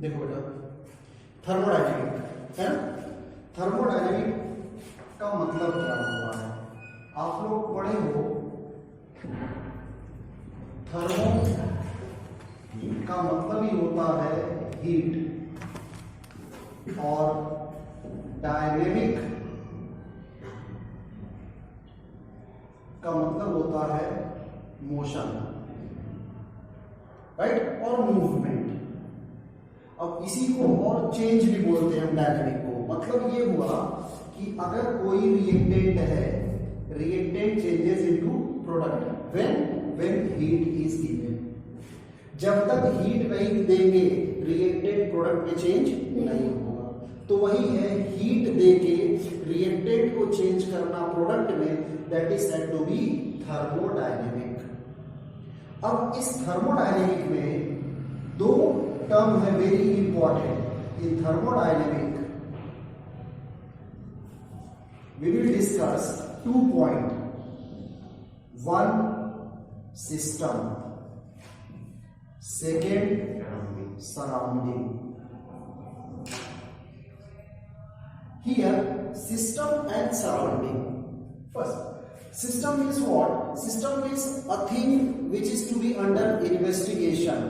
देखो बेटा, थर्मोडायनेमिक है ना, थर्मोडायनेमिक का मतलब क्या हुआ है? आप लोग पढ़े हो, थर्मो का मतलब ही होता है हीट, और डायनेमिक का मतलब होता है मोशन, राइट, और मूवमेंट। अब इसी को और चेंज भी बोलते हैं हम डायनेमिक को। मतलब ये हुआ कि अगर कोई रिएक्टेंट है, reactant changes into product when heat is given. जब तक हीट नहीं देंगे रिएक्टेंट प्रोडक्ट में चेंज नहीं होगा। तो वही है, हीट देके रिएक्टेंट को चेंज करना प्रोडक्ट में, that is said to be thermodynamic. अब इस थर्मोडायनेमिक में दो टर्म है very important in thermodynamic. We will discuss 2 point, one system, second surrounding. Here system and surrounding. First, system is what? System is a thing which is to be under investigation,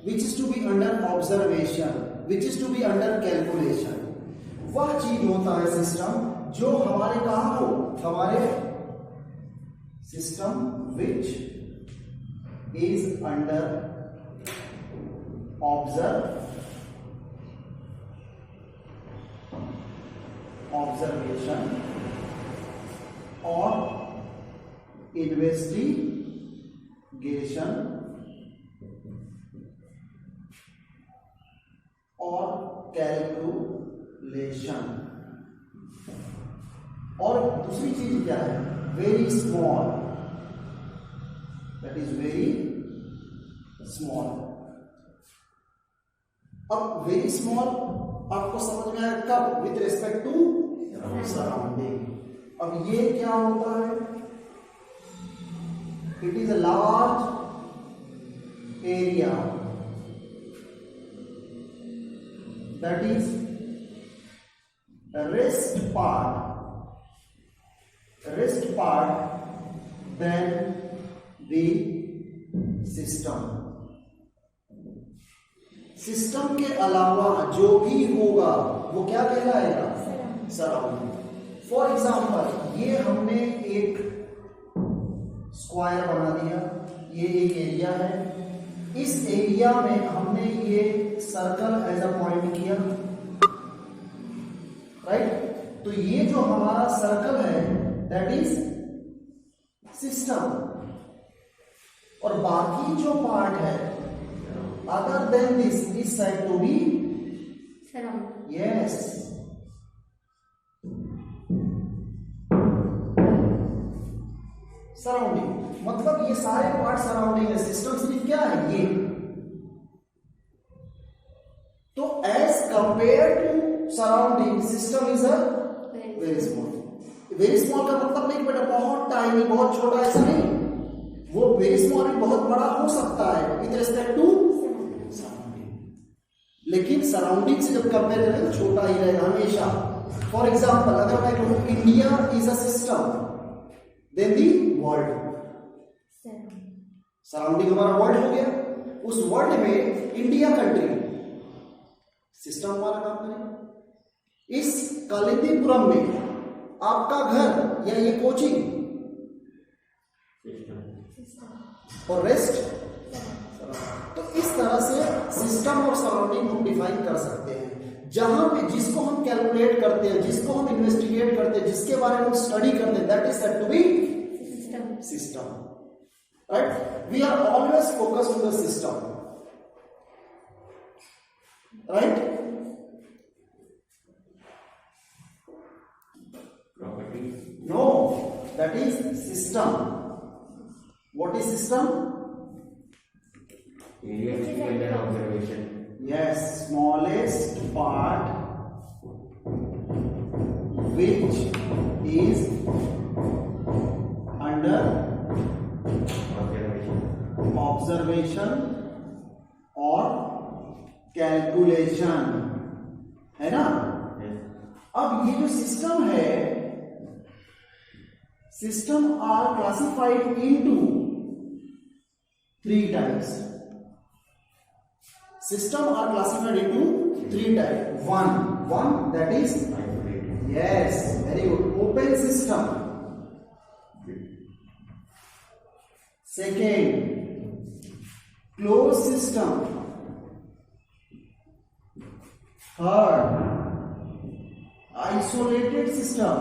which is to be under observation, which is to be under calculation. वह चीज होता है system जो हमारे कहाँ हो, हमारे system which is under observation और इन्वेस्टिगेशन और कैलकुलेशन। और दूसरी चीज क्या है? Very small, that is very small. अब वेरी स्मॉल आपको समझ में आया कब? With respect to surrounding. अब ये क्या होता है? It is a large area that is rest part then the system. System के अलावा जो भी होगा वो क्या कहलाएगा? सराउंडिंग। फॉर एग्जाम्पल, ये हमने एक स्क्वायर बना दिया, ये एक एरिया है। इस एरिया में हमने ये सर्कल एज अ पॉइंट किया, राइट। तो ये जो हमारा सर्कल है दैट इज सिस्टम, और बाकी जो पार्ट है other than this is said to be surrounding. Yes. Surrounding मतलब ये सारे पार्ट सराउंडिंग है। सिस्टम सिर्फ क्या है? ये। तो as compare to surrounding, system is a very small. Very small का मतलब नहीं बेटा बहुत टाइनी, बहुत छोटा, ऐसा नहीं। वो वेरी स्मॉल भी बहुत बड़ा हो सकता है विद रिस्पेक्ट टू सराउंडिंग, लेकिन सराउंडिंग से जब कंपेयर करें तो छोटा ही रहेगा हमेशा। फॉर एग्जाम्पल, अगर मैं कहूं India is a system, then the world, surrounding हमारा वर्ल्ड हो गया। उस वर्ल्ड में इंडिया कंट्री सिस्टम हमारा काम करेगा। इस कालिंदीपुरम में आपका घर या ये कोचिंग और रेस्ट। तो इस तरह से सिस्टम और सराउंडिंग हम डिफाइन कर सकते हैं। जहां पे जिसको हम कैलकुलेट करते हैं, जिसको हम इन्वेस्टिगेट करते हैं, जिसके बारे में हम स्टडी करते हैं, that is said to be system, right. We are always focused on the system, right. No, that is system. What is system? Area which is under observation. Yes, smallest part which is under observation or calculation, है ना। Yes. अब ये जो system है, system are classified into 3 types. System are classified into 3 type. one that is, Isolated. yes, very good, open system। second, closed system। third, isolated system।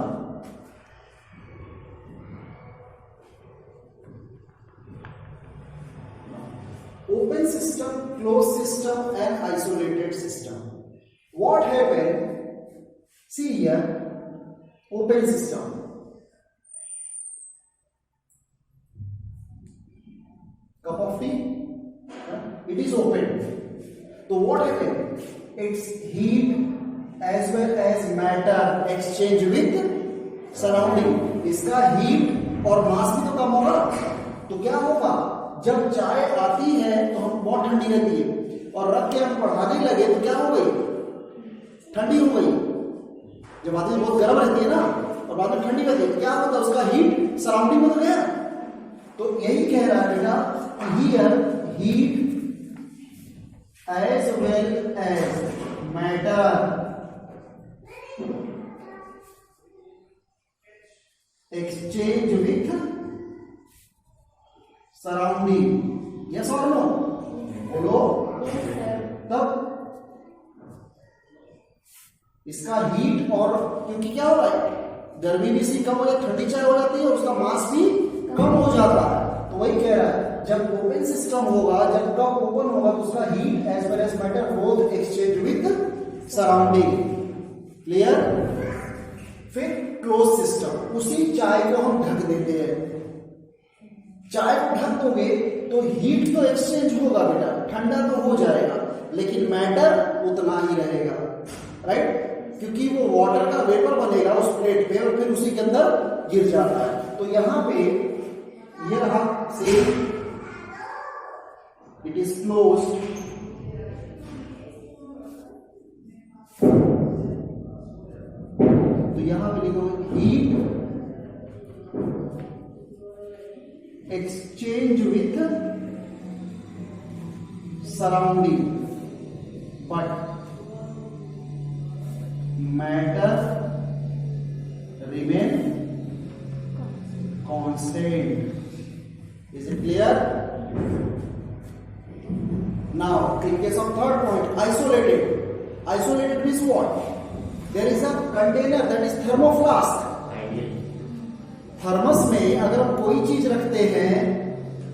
open system, closed system and isolated system. What happened? See here, open system, cup of tea, it is open, so what happened? Its heat as well as matter exchange with surrounding, इसका heat और mass भी तो कम होगा, तो क्या होगा, जब चाय आती है तो हम बहुत ठंडी रहती है और रख के हम पढ़ाने लगे तो क्या हो गई, ठंडी हो गई। जब आती है बहुत गर्म रहती है ना और बाद में ठंडी रहती है तो क्या होता है, उसका हीट सराउंडिंग में तो गया। तो यही कह रहा है बेटा, here heat as well as matter exchange with surrounding, yes और नो, बोलो। तब इसका हीट और, क्योंकि क्या हो रहा है, गर्मी भी सी कम हो जाती, ठंडी चाय हो जाती है और उसका मास भी कम हो जाता है। तो वही कह रहा है, जब ओपन सिस्टम होगा, जब कप ओपन होगा तो उसका heat as well as matter both exchange with surrounding, clear. फिर क्लोज सिस्टम, उसी चाय को हम ढक देते हैं। चाय को ढक दोगे तो हीट तो एक्सचेंज होगा बेटा, ठंडा तो हो जाएगा, लेकिन मैटर उतना ही रहेगा, राइट, क्योंकि वो वाटर का वेपर बनेगा उस प्लेट पे और फिर उसी के अंदर गिर जाता है। तो यहां पे ये रहा सेम, इट इज क्लोज्ड, तो यहां पे लिखो heat exchange with surrounding but matter remain constant. Is it clear? Now in case of third point, isolated means what? There is a container that is thermoflask। Thermos में अगर हम कोई चीज रखते हैं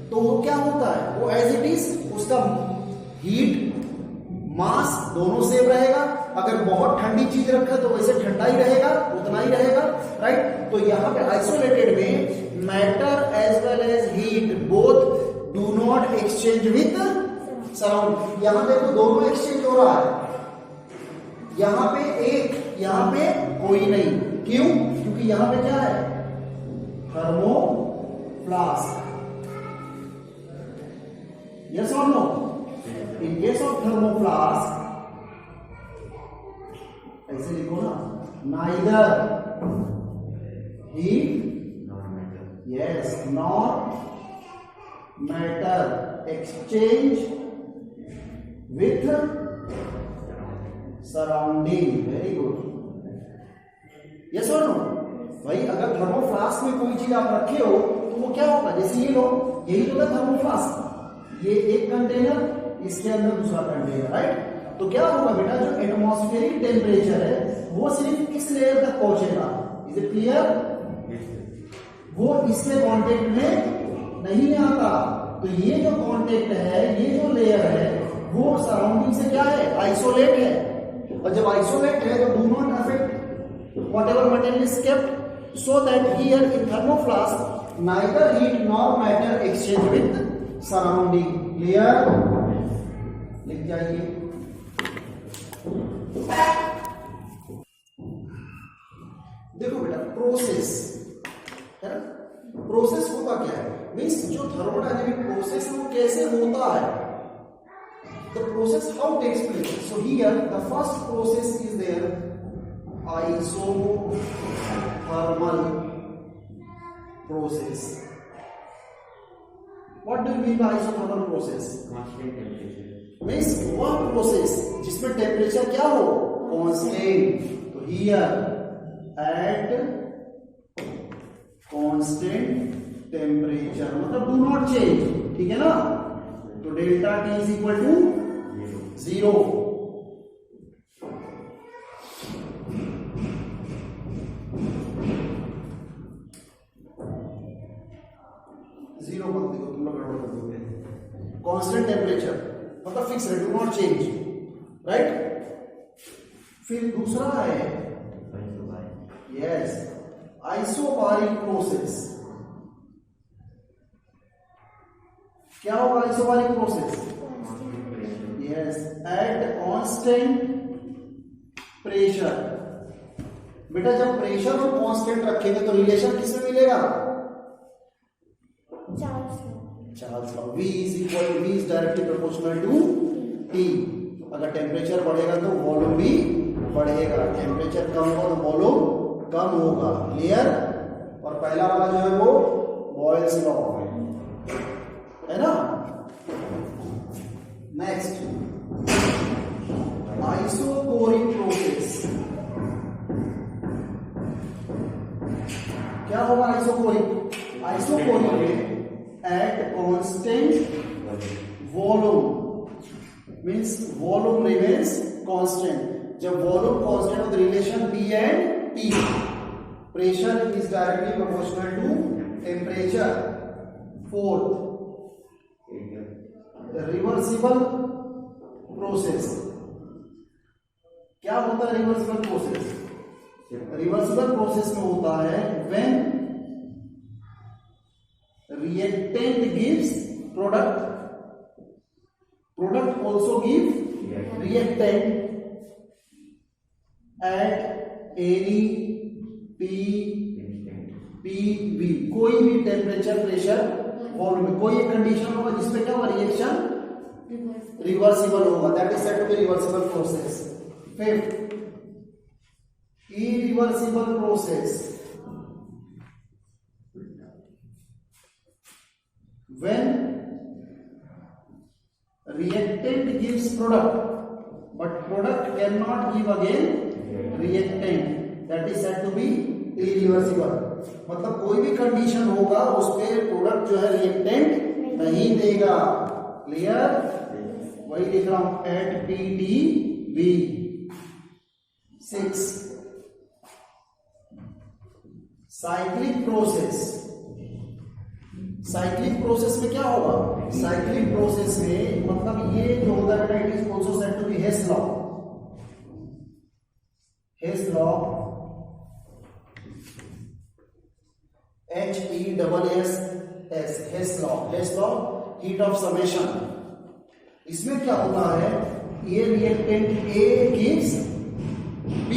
तो वो क्या होता है, वो एज इट इज उसका हीट मास दोनों सेम रहेगा। अगर बहुत ठंडी चीज रखा तो वैसे ठंडा ही रहेगा, उतना ही रहेगा, राइट। तो यहां पे आइसोलेटेड में matter as well as heat both do not exchange with surround. यहां पे तो दोनों एक्सचेंज हो रहा है, यहां पे एक, यहां पे कोई नहीं। क्यों? क्योंकि यहां पे क्या है, थर्मोफ्लास्क। यस और नो? इन केस ऑफ थर्मोफ्लास्क ऐसे लिखो ना, neither heat, yes, not matter exchange with surrounding. Very good, yes और नो? भाई अगर थर्मोफ्लास्क में कोई चीज आप रखे हो तो वो क्या होगा, जैसे ये लो, यही तो है थर्मोफ्लास्क, ये एक कंटेनर, इसके अंदर दूसरा कंटेनर, राइट। तो क्या होगा बेटा, जो एटमॉस्फेरिक टेम्परेचर है वो सिर्फ इस लेयर तक पहुंचेगा। Is it clear? वो इसके कांटेक्ट में नहीं आता। तो ये जो कांटेक्ट है, ये जो लेयर है, वो सराउंडिंग से क्या है, आइसोलेट है। और जब आइसोलेट है तो do not affect whatever material is kept, so that here in thermoflask neither heat nor matter exchange with surrounding। clear? लिख जाइए। देखो बेटा, प्रोसेस है ना, प्रोसेस होता क्या है, मीन्स जो थर्मोडायनेमिक प्रोसेस है वो कैसे होता है। the process how takes place. So here the first process is there, isothermal process. What do you mean by isothermal process? Constant temperature. Means वह प्रोसेस जिसमें टेम्परेचर क्या हो, कांस्टेंट. तो हियर एट कांस्टेंट टेम्परेचर मतलब do not change. ठीक है ना. तो delta T is equal to 0. Zero मत देखो, तुम लोग गड़बड़ कर दोगे. कांस्टेंट टेम्परेचर मतलब फिक्स है, डू नॉट चेंज. राइट. फिर दूसरा है यस आइसोबारिक प्रोसेस. क्या होगा isobaric process? Yes at constant pressure. बेटा जब प्रेशर और कांस्टेंट रखेंगे तो रिलेशन किसमें मिलेगा? Charles law. V is directly proportional to T. अगर टेम्परेचर बढ़ेगा तो वॉल्यूम भी बढ़ेगा, टेम्परेचर कम होगा तो वॉल्यूम कम होगा. क्लियर. और पहला वाला जो है वो बॉयल्स लॉ है ना. Next isochoric process. क्या होगा आइसोकोरिक? आइसोकोरिक में at constant volume means volume remains constant. जब volume constant हो तो relation P and T. Pressure is directly proportional to temperature. Fourth, reversible process. क्या होता है reversible process? Reversible process में होता है when reactant gives product also give reactant at any PV. कोई भी टेम्परेचर प्रेशर वॉल्यूम में कोई एक कंडीशन होगा जिसपे क्या होगा, रिएक्शन रिवर्सिबल होगा. That is said to be reversible process. Fifth irreversible process. When reactant gives product but product cannot give again reactant, that is said to be irreversible. मतलब कोई भी कंडीशन होगा उस पे प्रोडक्ट जो है रिएक्टेंट नहीं देगा. क्लियर. वही लिख रहा हूं at PDB. 6 cyclic process. Cyclic process में क्या होगा? साइक्लिक प्रोसेस में मतलब ये जो होता है it is also said to be Hess law. Hess law HESS. Hess law. Hess law heat of summation. इसमें क्या होता है, ये reactant A gives B,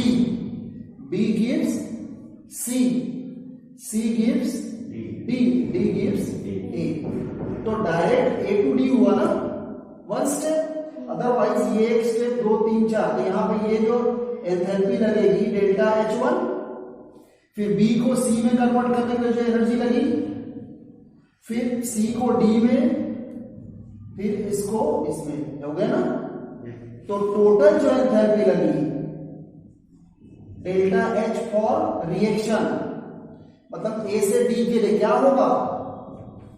B gives C, C gives D gives A. तो डायरेक्ट A to D हुआ ना, one step. Otherwise ये एक स्टेप 2 3 4. तो यहां पे ये जो एंथैल्पी लगेगी डेल्टा H1, फिर B को C में कन्वर्ट करने के लिए जो एनर्जी लगी, फिर C को D में, फिर इसको इसमें. हो गया ना. तो टोटल जो एंथैल्पी लगी डेल्टा H फॉर रिएक्शन मतलब A से D के लिए क्या होगा,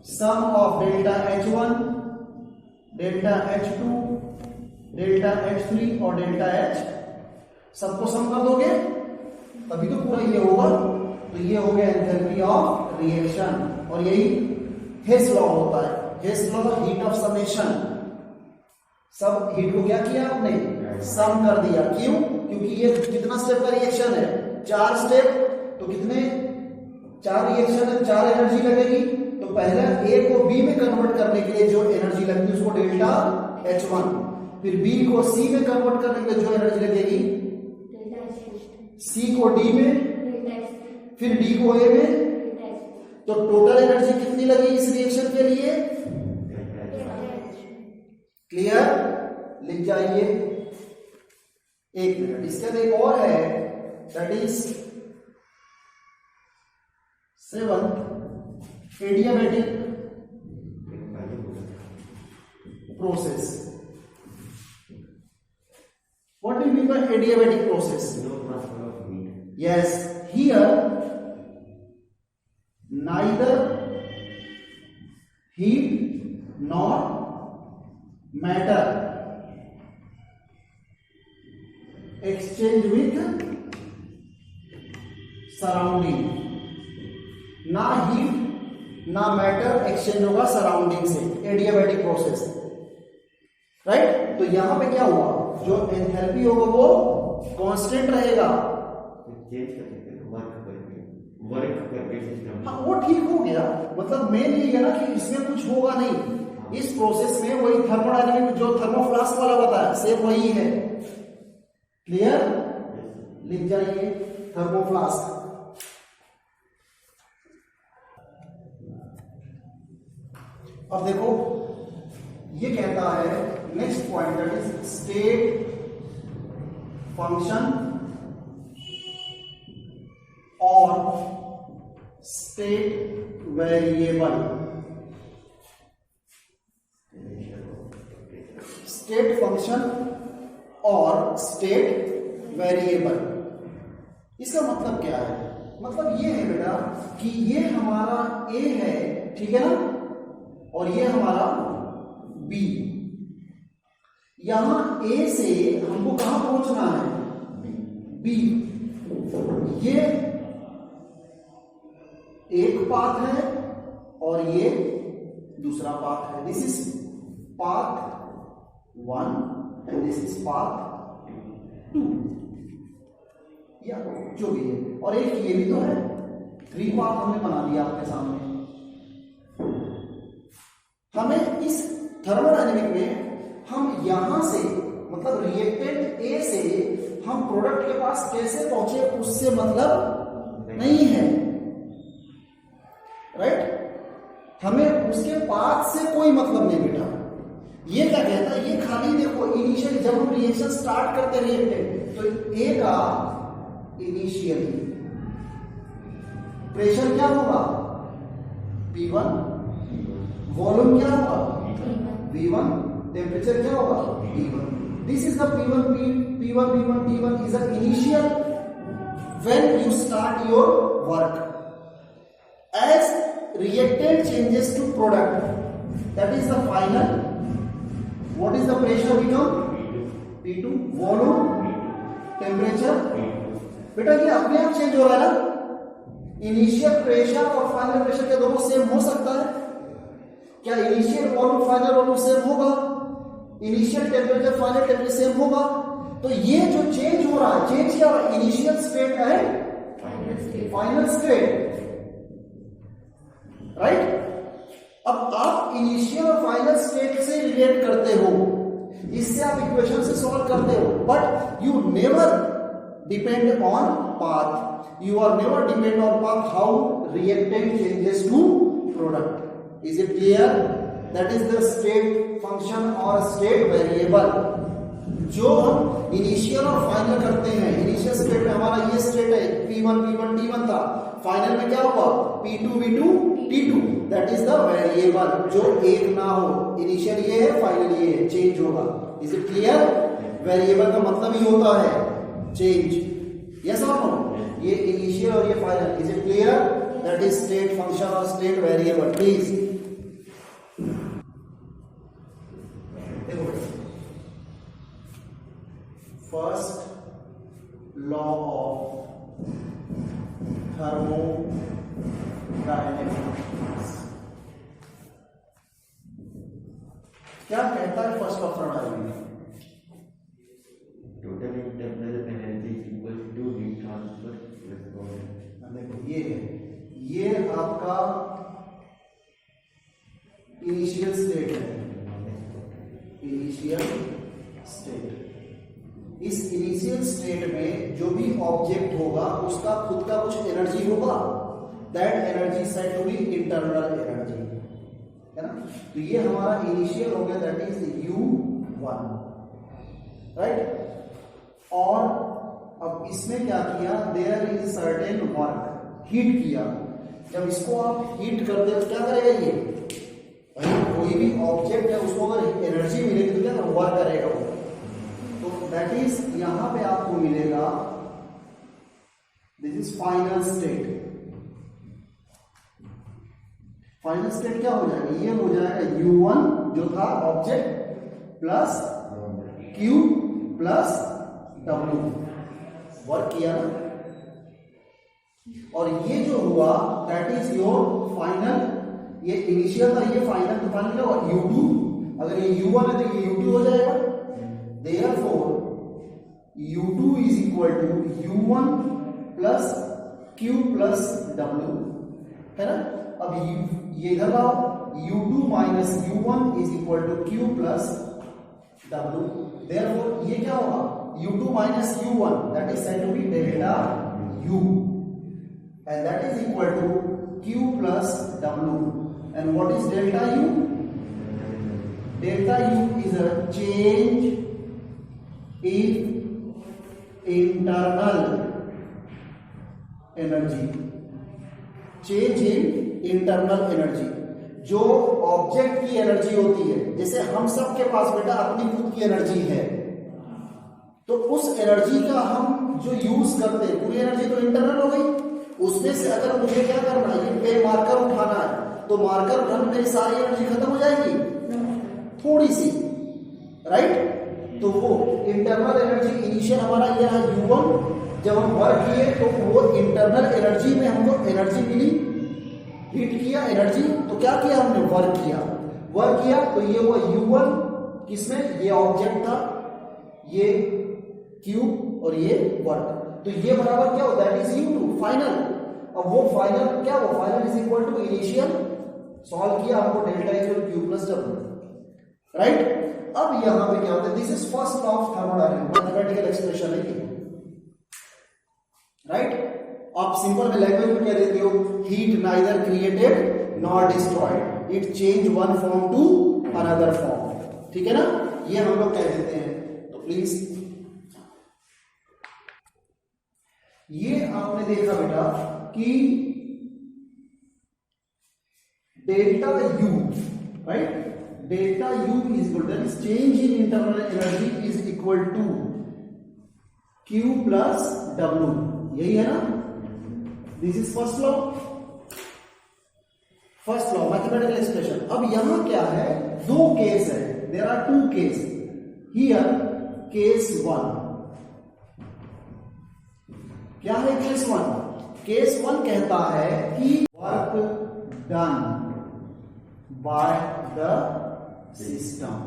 sum of delta H1, delta H2, delta H3 और डेल्टा H. सबको सम कर दोगे तभी तो पूरा ये होगा. तो ये हो गया एंथैल्पी ऑफ रिएक्शन. और यही हेस लॉ होता है. हेस लॉ हीट ऑफ समेशन. सब हीट को क्या किया आपने, सम कर दिया. क्यों? क्योंकि ये कितना स्टेप का रिएक्शन है, 4 स्टेप. तो कितने 4 रिएक्शन है, 4 एनर्जी लगेगी. तो पहले A को B में कन्वर्ट करने के लिए जो एनर्जी लगेगी उसको डेल्टा H1, फिर B को C में कन्वर्ट करने के लिए जो एनर्जी लगेगी C को D में, फिर D को A में. तो टोटल एनर्जी कितनी लगी इस रिएक्शन के लिए? क्लियर. लिख जाइए, एक मिनट। इसके बाद एक और है, that is 7th adiabatic process. What do you mean by adiabatic process? No transfer of heat. Yes, here neither heat nor matter exchange with surrounding। ना हीट ना मैटर एक्सचेंज होगा सराउंडिंग से, एडियाबैटिक प्रोसेस, राइट। तो यहां पे क्या हुआ, जो एंथैल्पी होगा वो कांस्टेंट रहेगा। चेंज कर सकते हैं वर्क करके सिस्टम। हाँ, वो ठीक हो गया, मतलब मेन ये है ना कि इसमें कुछ होगा नहीं इस प्रोसेस में, वही थर्मोडायनेमिक जो थर्मोफ्लास्क वाला बताया सेम वही है। क्लियर, लिख जाइए थर्मोफ्लास्क। अब देखो ये कहता है next point, that is state function और स्टेट वेरिएबल। स्टेट फंक्शन और स्टेट वेरिएबल, इसका मतलब क्या है? मतलब ये है बेटा कि ये हमारा ए है, ठीक है ना, और ये हमारा बी। यहां ए से हमको कहां पहुंचना है? बी। ये एक पाथ है और ये दूसरा पाथ है। This is path 1 and this is path 2, या जो भी है, और एक ये भी तो है। 3 पाथ हमने बना दिया आपके सामने। हमें इस थर्मोडायनेमिक में हम यहां से, मतलब रिएक्टेंट ए से हम प्रोडक्ट के पास कैसे पहुंचे उससे मतलब नहीं है, राइट। हमें उसके पाथ से कोई मतलब नहीं बेटा। ये क्या कहता है, ये खाली देखो इनिशियली जब हम रिएक्शन स्टार्ट करते रिएक्टेंट, तो ए का इनिशियली प्रेशर क्या होगा? P1। वॉल्यूम क्या होगा? V1। टेम्परेचर क्या होगा? T1। This is the P1, P1, P1, T1 is the initial when you start your work. As reactant changes to product, that is the final. What is the pressure become? P2। volume, temperature, बेटा ये अपने आप change हो रहा है ना। Initial pressure और final pressure के दोनों सेम हो सकता है क्या? Initial volume final volume same होगा? Initial temperature final temperature same होगा? तो ये जो चेंज हो रहा है, चेंज क्या हो रहा है? इनिशियल स्टेट है फाइनल स्टेट, राइट। अब आप इनिशियल और फाइनल स्टेट से रिलेट करते हो, इससे आप इक्वेशन से सॉल्व करते हो, but you never depend on path. You are never depend on path how reactant changes to product. Is it clear? That is the state function or state variable. जो हम initial और final करते हैं, initial state में हमारा ये state है P1, P1, T1 था, फाइनल में क्या हुआ? P2, V2, T2। That is the variable जो एक ना हो। इनिशियल ये है, फाइनल ये है, चेंज होगा। Is it clear? वेरिएबल का मतलब ही होता है चेंज, यस और नो? ये इनिशियल और ये final. Is it clear? That is state function और स्टेट वेरिएबल। प्लीज देखो, फर्स्ट लॉ ऑफ थर्मोडायनेमिक्स क्या कहता है? First law of thermodynamics, total internal energy is equal to heat transfer plus volume. देखो ये है, ये आपका इनिशियल स्टेट है, इनिशियल स्टेट। इस इनिशियल स्टेट में जो भी ऑब्जेक्ट होगा उसका खुद का कुछ एनर्जी होगा, that energy said to be internal energy, है ना। तो ये हमारा इनिशियल हो गया, दैट इज U1। राइट। और अब इसमें क्या किया, there is certain work, heat किया। जब इसको आप हीट करते हो तो क्या करेगा ये, भाई कोई भी ऑब्जेक्ट है उसको अगर एनर्जी मिलेगी तो क्या वर्क करेगा वो। तो दैट इज यहां पे आपको मिलेगा, this is final state. Final state क्या हो जाएगा, ये हो जाएगा U1 जो था object plus Q plus W, work किया ना। और ये जो हुआ दैट इज योर फाइनल, ये इनिशियल था, ये फाइनल, तो फाइनल क्या हुआ U2। अगर ये U1 है तो ये U2 हो जाएगा। Therefore U2 is equal to U1 plus Q plus W, है ना। अब ये इधर लाओ, U2 minus U1 is equal to Q plus W। Therefore ये क्या होगा, U2 minus U1 that is said to be delta U, and that is equal to Q plus W. And what is delta U? Delta U is a change in internal energy. Change in internal energy. जो object की energy होती है, जैसे हम सब के पास बेटा अपनी खुद की एनर्जी है, तो उस एनर्जी का हम जो यूज करते हैं, पूरी एनर्जी तो इंटरनल हो गई। उसमें से अगर मुझे क्या करना है, ये पे मार्कर उठाना है, तो मार्कर उठाने मेरी सारी एनर्जी खत्म हो जाएगी, थोड़ी सी, राइट। तो वो इंटरनल एनर्जी इनिशियल हमारा ये रहा U1, जब हम वर्क किए तो वो इंटरनल एनर्जी में हमको एनर्जी मिली, हीट किया एनर्जी, तो क्या किया हमने, वर्क किया। वर्क किया तो ये हुआ U1, किसमें, ये ऑब्जेक्ट था, ये Q और ये वर्क, तो ये बराबर क्या होता है, दैट इज U2 फाइनल। अब वो फाइनल क्या हुआ, final is equal to initial, solve किया हमको delta equal Q plus W, right. अब यहां पे क्या होता है, this is first law of thermodynamics, mathematical expression है ये, राइट। आप सिंपल में लैंग्वेज में क्या देते हो, heat neither created nor destroyed, it change one form to another form, ठीक है ना, ये हम लोग कह देते हैं। तो प्लीज ये आपने देखा बेटा कि delta U, right, delta U is equal to change in internal energy is equal to Q plus W, यही है ना। This is first law, first law mathematical expression. अब यहां क्या है, दो केस है, there are two case here. Case 1 क्या है, केस 1, केस 1 कहता है कि work done by the system,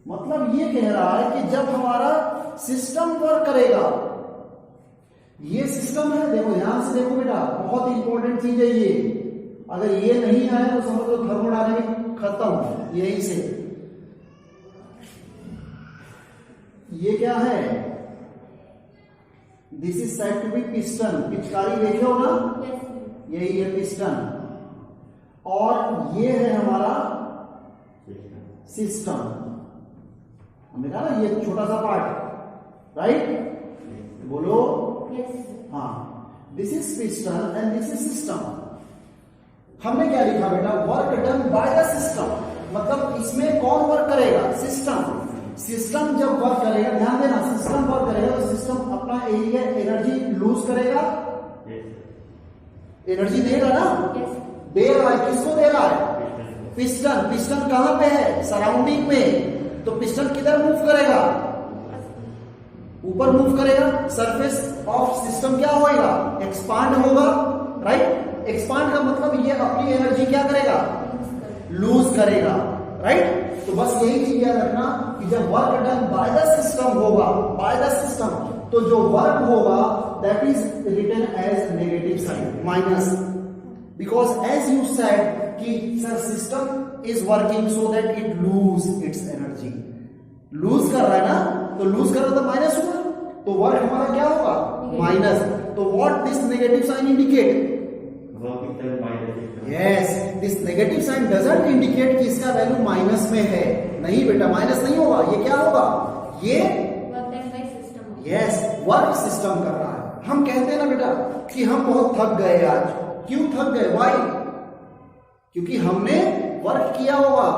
मतलब ये कह रहा है कि जब हमारा सिस्टम वर्क करेगा, ये सिस्टम है, देखो ध्यान से देखो बेटा, बहुत इंपॉर्टेंट चीज है ये, अगर ये नहीं आया तो समझ लो थर्मोडायनामिक्स खत्म। यही से ये क्या है, this is said to be piston, पिचकारी देखे हो ना, यही है पिस्टन, और ये है हमारा सिस्टम, हमने कहा ना ये छोटा सा पार्ट, राइट, बोलो हाँ, this is piston and this is system. हमने क्या लिखा बेटा, work done by the system, मतलब इसमें कौन वर्क करेगा, सिस्टम। सिस्टम जब वर्क करेगा, ध्यान देना, सिस्टम वर्क करेगा तो सिस्टम अपना एरिया एनर्जी लूज करेगा, एनर्जी देगा ना, दे रहा है, किसको दे रहा है, पिस्टन। पिस्टन कहां पे है, सराउंडिंग में, तो पिस्टन किधर मूव करेगा, ऊपर मूव करेगा, सरफेस ऑफ सिस्टम क्या होगा, एक्सपांड होगा, राइट। एक्सपांड का मतलब ये अपनी एनर्जी क्या करेगा, लूज करेगा, राइट। तो बस यही चीज याद रखना कि जब work done by the system होगा, बाय द सिस्टम, तो जो वर्क होगा that is written as negative sign, minus, because as you said कि sir system is working so that it lose its energy, lose कर रहा है ना, तो लूज कर रहा तो माइनस हुआ, तो वर्क हमारा क्या होगा, माइनस। तो what this negative sign indicate, work is done by the system. Yes, this negative sign doesn't indicate कि इसका वैल्यू माइनस में है। नहीं बेटा, माइनस नहीं होगा। ये क्या होगा? ये यस, वर्क सिस्टम कर रहा है। हम कहते हैं ना बेटा कि हम बहुत थक गए आज। क्यों थक गए? व्हाई? क्योंकि हमने वर्क किया होगा,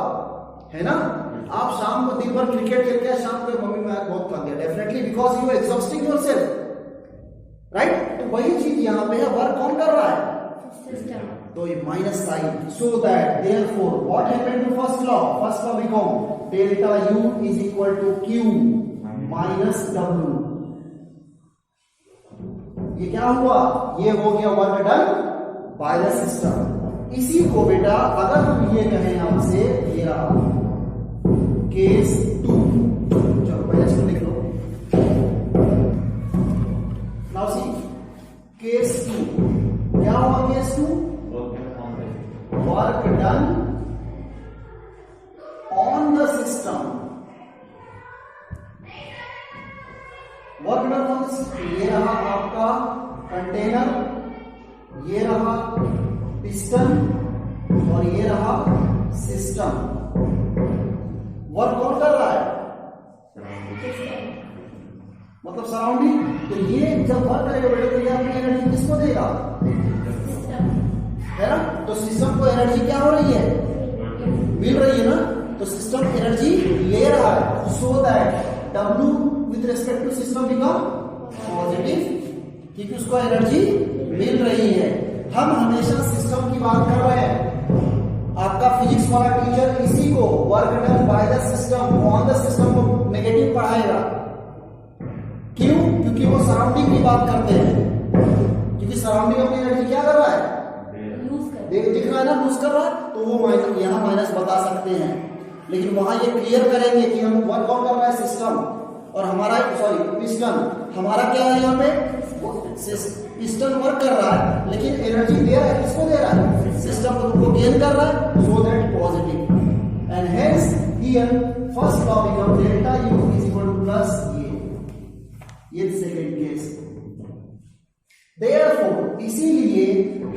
है ना। आप शाम को दिन भर क्रिकेट खेलते हैं, शाम को मम्मी मैं बहुत थक गया, definitely because you are exhausting yourself, right. तो वही चीज यहाँ पे है, वर्क कौन कर रहा है? सिस्टम। तो ये minus sign, so that therefore what happened to first law? First law become delta U is equal to Q minus W. ये क्या हुआ? ये हो गया work done by the system. इसी को बेटा अगर हम ये कहें आपसे, ये रहा केस 2, चलो पहले इसको लिख लो। नाउ सी केस 2, क्या हुआ case 2? Work done on the system. Work done on the system, ये रहा आपका कंटेनर, ये रहा पिस्टन और ये रहा सिस्टम। वर्क कौन कर रहा है? मतलब सराउंडिंग। तो ये जब वर्क करेगा बेटा तो ये अपनी एनर्जी किसको देगा? है ना। तो सिस्टम को एनर्जी क्या हो रही है? मिल रही है ना। तो सिस्टम एनर्जी ले रहा है, so that W with respect to system become positive, क्योंकि उसको एनर्जी मिल रही है। हम हमेशा सिस्टम की बात कर रहे हैं। आपका फिजिक्स वाला टीचर इसी को work done by the system on the system को नेगेटिव पढ़ाएगा। क्यों? क्योंकि वो सराउंडिंग की बात करते हैं, क्योंकि सराउंडिंग अपनी एनर्जी क्या कर रहा है? दिख रहा है ना, लूज कर रहा है। तो वो यहाँ माइनस बता सकते हैं, लेकिन वहां ये क्लियर करेंगे कि हम वर्क कौन कर रहा है? सिस्टम। और हमारा पिस्टन, हमारा क्या है यहाँ पे? पिस्टन वर्क कर रहा है, लेकिन एनर्जी दे रहा है, किसको दे रहा है? सिस्टम को गेन कर रहा है, so that positive. And hence here first law become delta U is equal to plus ये सेकंड केस। देयरफॉर इसीलिए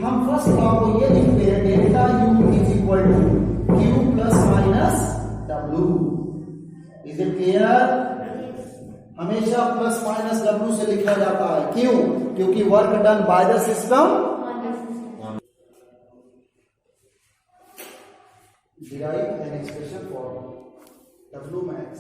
हम फर्स्ट लॉ को ये लिखते हैं, delta U is equal to Q plus minus W. Is it clear? हमेशा plus minus W से लिखा जाता है। क्यों? क्योंकि work done by the system derive an expression for W max